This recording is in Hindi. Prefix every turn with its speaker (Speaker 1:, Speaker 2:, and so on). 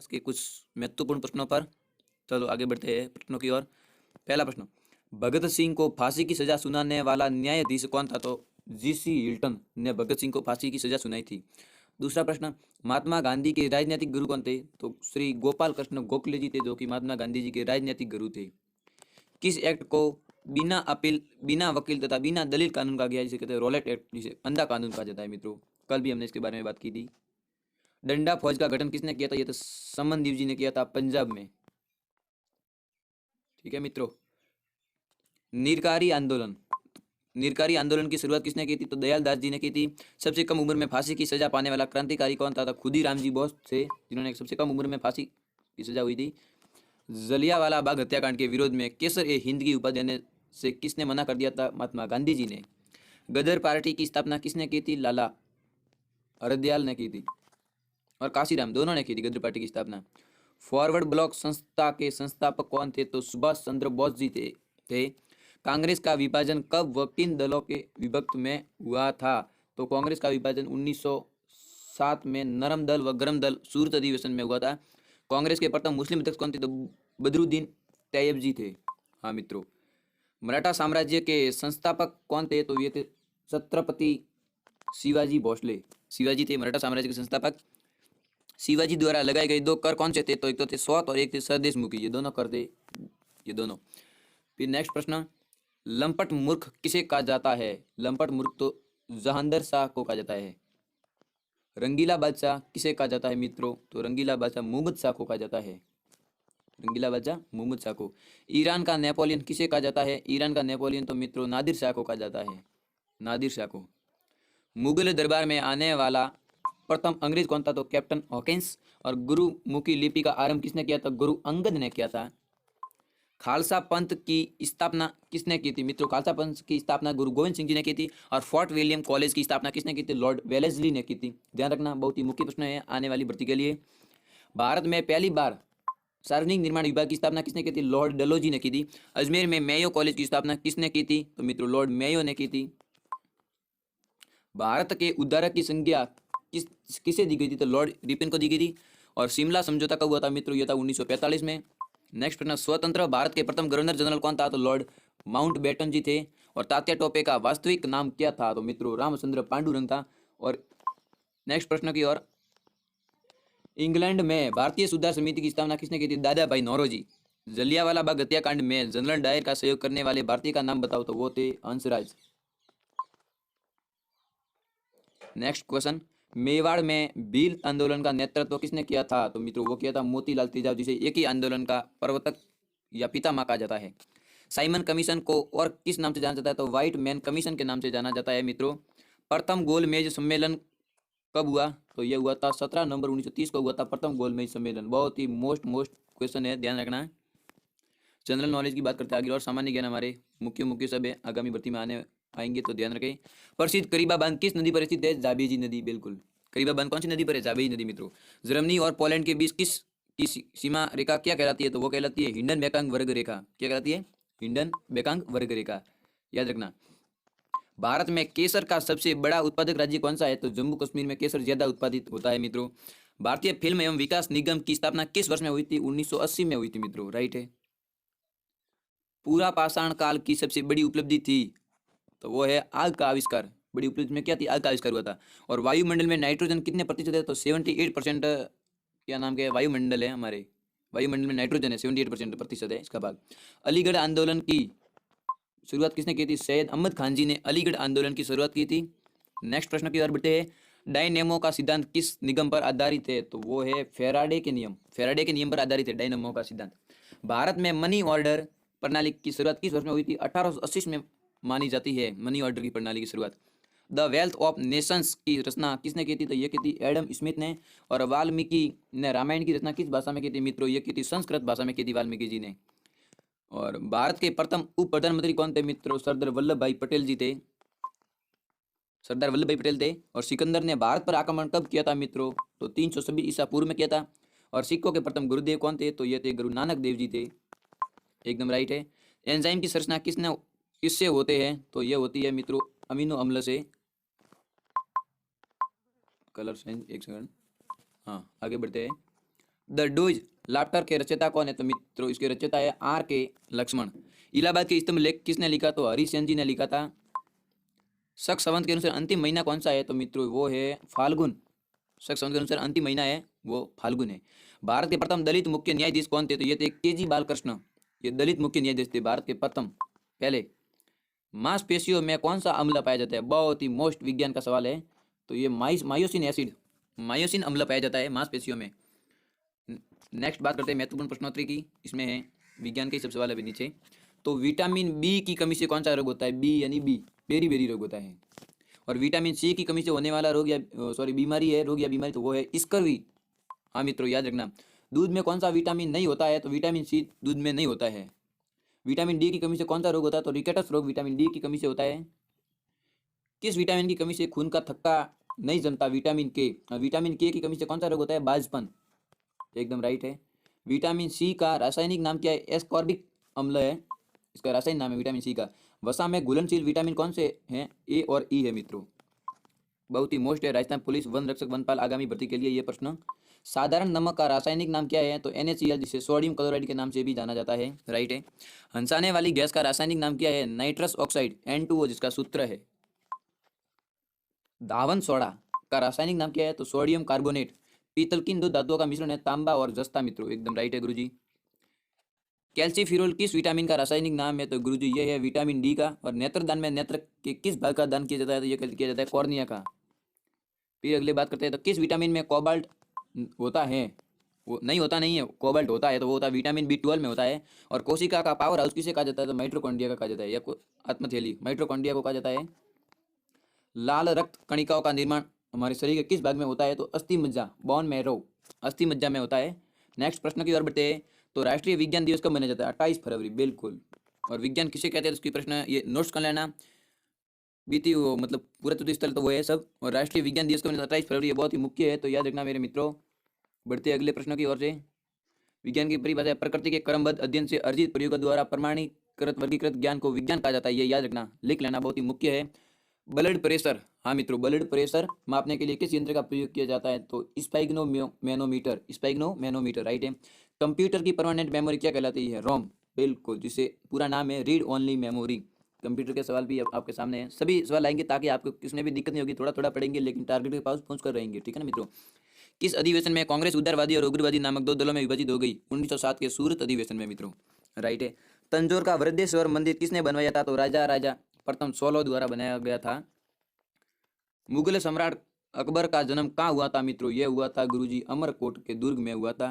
Speaker 1: के कुछ महत्वपूर्ण प्रश्नों पर। चलो आगे बढ़ते हैं प्रश्नों की ओर। पहला प्रश्न, भगत सिंह को फांसी की सजा सुनाने वाला न्यायाधीश कौन था? तो जीसी हिल्टन ने भगत सिंह को फांसी की सजा सुनाई थी। दूसरा प्रश्न, महात्मा गांधी के राजनीतिक गुरु कौन थे? तो श्री गोपाल कृष्ण गोखले जी थे, जो कि महात्मा गांधी जी के राजनीतिक गुरु थे। किस एक्ट को बिना अपील, बिना वकील तथा बिना दलील कानून का गया, जिसे कहते हैं रोलेट एक्ट, जिसे अंधा कानून कहा जाता है मित्रों। कल भी हमने इसके बारे में बात की थी। डंडा फौज का गठन किसने किया था? ये तो समनदीप जी ने किया था पंजाब में। ठीक है मित्रों। निरकारी आंदोलन, निरकारी आंदोलन की शुरुआत किसने की थी? तो दयालदास जी ने की थी। सबसे कम उम्र में फांसी की सजा पाने वाला क्रांतिकारी कौन था? तो खुदीराम जी बोस थे, जिन्होंने सबसे कम उम्र में फांसी की सजा हुई थी। जलियांवाला बाग हत्याकांड के विरोध में केसर ए हिंद की उपाधि देने से किसने मना कर दिया था? महात्मा गांधी जी ने। गदर पार्टी की स्थापना किसने की थी? लाला हरदयाल ने की थी, और काशीराम, दोनों ने की थी गदर पार्टी की स्थापना। फॉरवर्ड ब्लॉक संस्था के संस्थापक कौन थे? तो सुभाष चंद्र बोस जी थे। कांग्रेस का विभाजन कब व किन दलों के विभक्त में हुआ था? तो कांग्रेस का विभाजन 1907 में नरम दल व गरम दल सूरत अधिवेशन में हुआ था। कांग्रेस के प्रथम मुस्लिम अध्यक्ष कौन थे? तो बदरुद्दीन तैयब जी थे। हाँ मित्रों। मराठा साम्राज्य के संस्थापक कौन थे? तो ये थे छत्रपति शिवाजी भोसले। शिवाजी थे मराठा साम्राज्य के संस्थापक। शिवाजी द्वारा लगाए गए दो कर कौन से थे? तो एक तो थे स्वत और एक थे स्वदेशमुखी। ये दोनों कर थे, ये दोनों। फिर नेक्स्ट प्रश्न, लंपट मूर्ख किसे कहा जाता है? लंपट मूर्ख तो जहांदर शाह को कहा जाता है। रंगीला बादशाह किसे कहा जाता है मित्रों? तो रंगीला बादशाह मुहम्मद शाह को कहा जाता है। रंगीला बादशाह मुहम्मद शाह को। ईरान का नेपोलियन किसे कहा जाता है? ईरान का नेपोलियन तो मित्रों नादिर शाह को कहा जाता है, नादिर शाह को। मुगल दरबार में आने वाला प्रथम अंग्रेज कौन था? तो कैप्टन हॉकिंस। और गुरुमुखी लिपि का आरंभ किसने किया था? गुरु अंगद ने किया था। खालसा पंथ की स्थापना किसने की थी मित्रों? खालसा पंथ की स्थापना गुरु गोविंद सिंह जी ने की थी। और फोर्ट विलियम कॉलेज की स्थापना किसने की थी? लॉर्ड वेलेस्ली ने की थी। ध्यान रखना, बहुत ही मुख्य प्रश्न है आने वाली भर्ती के लिए। भारत में पहली बार सार्वजनिक निर्माण विभाग की स्थापना किसने की थी? लॉर्ड डलहौजी ने की थी। अजमेर में मेयो कॉलेज की स्थापना किसने की थी? तो मित्रों लॉर्ड मेयो ने की थी। भारत के उद्धारक की संज्ञा किसे दी गई थी? तो लॉर्ड रिपन को दी गई थी। और शिमला समझौता कब हुआ था मित्रों? यह था 1945 में। नेक्स्ट प्रश्न, स्वतंत्र भारत के प्रथम गवर्नर जनरल कौन था? तो लॉर्ड माउंटबेटन जी थे। और तात्या टोपे का वास्तविक नाम क्या था? तो मित्रों रामचंद्र पांडुरंग था। और नेक्स्ट प्रश्न की ओर, इंग्लैंड में भारतीय सुधार समिति की स्थापना किसने की थी? दादा भाई नौरोजी। जलियांवाला बाग हत्याकांड में जनरल डायर का सहयोग करने वाले भारतीय का नाम बताओ? तो वो थे हंसराज। नेक्स्ट क्वेश्चन, मेवाड़ में भील आंदोलन का नेतृत्व किसने किया था? तो मित्रों वो किया था मोतीलाल तेजाब, जिसे एक ही आंदोलन का प्रवर्तक या पितामह कहा जाता है। साइमन कमीशन को और किस नाम से जाना जाता है? तो व्हाइट मैन कमीशन के नाम से जाना जाता है मित्रों। प्रथम गोलमेज सम्मेलन कब हुआ? तो यह हुआ था 17 नवंबर 1930 को हुआ था प्रथम गोलमेज सम्मेलन। बहुत ही मोस्ट क्वेश्चन है, ध्यान रखना। जनरल नॉलेज की बात करते हैं आगे, और सामान्य ज्ञान हमारे मुख्य मुख्य सब है, आगामी भर्ती में आएंगे तो ध्यान रखें। प्रसिद्ध करीबा बांध किस नदी पर स्थित है? जाबेजी नदी। बिल्कुल, करीबा बांध कौन सी नदी पर है? जाबेजी नदी मित्रों। जर्मनी और पोलैंड के बीच किस की सीमा रेखा क्या कहलाती है? तो वो कहलाती है हिंडन बेकांग वर्ग रेखा। क्या कहलाती है? हिंडन बेकांग वर्ग रेखा, याद रखना। भारत में केसर का सबसे बड़ा उत्पादक राज्य कौन सा है? तो जम्मू कश्मीर में केसर ज्यादा उत्पादित होता है मित्रों। भारतीय फिल्म एवं विकास निगम की स्थापना किस वर्ष में हुई थी? 1980 में हुई थी मित्रों, राइट है। पूरा पाषाण काल की सबसे बड़ी उपलब्धि थी, तो वो है आग का आविष्कार। बड़ी उपलब्धि में क्या थी? आग का आविष्कार हुआ था। और वायुमंडल में नाइट्रोजन कितने प्रतिशत है? तो 78%। क्या नाम के वायुमंडल है हमारे? वायुमंडल में नाइट्रोजन है 78% प्रतिशत है इसका भाग। अलीगढ़ आंदोलन की शुरुआत किसने की थी? सैयद अहमद खान जी ने अलीगढ़ आंदोलन की शुरुआत की थी। नेक्स्ट प्रश्न की ओर बढ़ते हैं। डायनेमो का सिद्धांत किस निगम पर आधारित है? तो वो है फेराडे के नियम। फेराडे के नियम पर आधारित है डायनेमो का सिद्धांत। भारत में मनी ऑर्डर प्रणाली की शुरुआत किस वर्ष में हुई थी? 1880 में मानी जाती है मनी ऑर्डर की प्रणाली की शुरुआत। द वेल्थ ऑफ नेशंस की रचना किसने की थी? तो ये की थी एडम स्मिथ ने। और वाल्मीकि ने रामायण की रचना किस भाषा में की थी मित्रों? ये की थी संस्कृत भाषा में की थी वाल्मीकि जी ने। और भारत के प्रथम उप प्रधानमंत्री कौन थे मित्रों? सरदार वल्लभ भाई पटेल जी थे। सरदार वल्लभ भाई पटेल थे। और सिकंदर ने भारत पर आक्रमण कब किया था मित्रों? तो 326 ईसा पूर्व में किया था। और सिखों के प्रथम गुरुदेव कौन थे? तो ये थे गुरु नानक देव जी थे। एकदम राइट है। एंजाइम की संरचना किससे होते हैं? तो ये होती है मित्रों अमीनो अम्ल से। कलर सेंस, एक सेकंड। हाँ आगे बढ़ते हैं। द डोज लाफ्टर के रचयिता कौन है? तो मित्रों इसके रचयिता है आर के लक्ष्मण। इलाहाबाद के स्तंभ लेख किसने लिखा? तो हरिसेन जी ने लिखा था। शक संवत के अनुसार अंतिम महीना कौन सा है? तो मित्रों वो है फाल्गुन। शक संवत के अनुसार अंतिम महीना है वो फाल्गुन है। भारत के प्रथम दलित मुख्य न्यायाधीश कौन थे? तो ये थे के.जी. बालकृष्ण। ये दलित मुख्य न्यायाधीश थे भारत के प्रथम पहले। मांसपेशियों में कौन सा अम्ल पाया जाता है? बहुत ही मोस्ट विज्ञान का सवाल है। तो ये मायोसिन एसिड, मायोसिन अम्ल पाया जाता है मांसपेशियों में। नेक्स्ट बात करते हैं महत्वपूर्ण प्रश्नोत्तरी की। इसमें है विज्ञान के सब सवाल अभी नीचे। तो विटामिन बी की कमी से कौन सा रोग होता है? बी यानी बी, बेरी बेरी रोग होता है। और विटामिन सी की कमी से होने वाला रोग या बीमारी है, रोग या बीमारी, तो वो है स्कर्वी। हाँ मित्रों याद रखना। दूध में कौन सा विटामिन नहीं होता है? तो विटामिन सी दूध में नहीं होता है। विटामिन डी की कमी से कौन सा रोग होता है? तो रिकेटस रोग विटामिन डी की कमी से होता है। किस विटामिन की कमी से खून का थक्का नहीं जमता? विटामिन के। विटामिन के की कमी से कौन सा रोग होता है? बाजपन। एकदम राइट है। विटामिन सी का रासायनिक नाम क्या है? एस्कॉर्बिक अम्ल है इसका रासायनिक नाम है विटामिन सी का। वसा में घुलनशील विटामिन कौन से हैं? ए और ई है मित्रों। बहुत ही मोस्ट है। राजस्थान पुलिस वन रक्षक वनपाल आगामी भर्ती के लिए ये प्रश्न। साधारण नमक का रासायनिक नाम क्या है? तो NaCl, जिसे सोडियम क्लोराइड के नाम से भी जाना जाता है। राइट है। हंसाने वाली गैस का रासायनिक नाम क्या है? नाइट्रस ऑक्साइड N2O, जिसका सूत्र है। धावन सोडा का रासायनिक नाम क्या है? तो सोडियम कार्बोनेट। पीतल किन दो धातुओं का मिश्रण है? तांबा और जस्ता मित्रों। एकदम राइट है गुरुजी। कैल्सीफिरोल किस विटामिन का रासायनिक नाम है? तो गुरुजी ये है विटामिन डी का। और नेत्रदान में नेत्र के किस भाग का दान किया जाता है? तो ये किया जाता है कॉर्निया का। फिर अगली बात करते हैं, तो किस विटामिन में कोबाल्ट होता है? वो नहीं होता नहीं है, कोबाल्ट होता है, तो वो होता है विटामिन B12 में होता है। और कोशिका का पावर हाउस किसे कहा जाता है? तो माइटोकॉन्ड्रिया का कहा जाता है, या आत्मथैली माइटोकॉन्ड्रिया को कहा जाता है। लाल रक्त कणिकाओं का निर्माण हमारे शरीर के किस भाग में होता है? तो अस्थि मज्जा, बोन मैरो, अस्थि मज्जा में होता है। नेक्स्ट प्रश्न की ओर बढ़ते हैं। तो राष्ट्रीय विज्ञान दिवस कब मनाया जाता है? 28 फरवरी, बिल्कुल। और विज्ञान किसे कहते हैं? तो इसकी प्रश्न ये नोट्स कर लेना। बीती वो मतलब पुरातत्व स्थल तो वो है सब। और राष्ट्रीय विज्ञान दिवस कब? 28 फरवरी, ये बहुत ही मुख्य है, तो याद रखना मेरे मित्रों। बढ़ते हैं अगले प्रश्नों की ओर से। विज्ञान की परिभाषा, प्रकृति के क्रमबद्ध अध्ययन से अर्जित प्रयोगों द्वारा प्रमाणीकृत वर्गीकृत ज्ञान को विज्ञान कहा जाता है। ये याद रखना, लिख लेना, बहुत ही मुख्य है। ब्लड प्रेशर, हाँ मित्रों, ब्लड प्रेशर मापने के लिए किस यंत्र का प्रयोग किया जाता है? तो स्पाइग्नोमैनोमीटर, स्पाइग्नोमैनोमीटर राइट है। कंप्यूटर की परमानेंट मेमोरी क्या कहलाती है? रोम, बिल्कुल, जिसे पूरा नाम है रीड ओनली मेमोरी। कंप्यूटर के सवाल भी आपके सामने हैं, सभी सवाल आएंगे ताकि आपको किसमें भी दिक्कत नहीं होगी। थोड़ा थोड़ा पढ़ेंगे लेकिन टारगेट के पास पहुंच कर रहेंगे, ठीक है ना मित्रों। किस अधिवेशन में कांग्रेस उदारवादी और उग्रवादी नामक दो दलों में विभाजित हो गई? 1907 के सूरत अधिवेशन में मित्रों। राइट है। तंजौर का वृद्धेश्वर मंदिर किसने बनवाया था? तो राजा प्रथम सोलो द्वारा बनाया गया था। मुगल सम्राट अकबर का जन्म कहाँ हुआ था मित्रों? यह हुआ था गुरुजी अमरकोट के दुर्ग में हुआ था।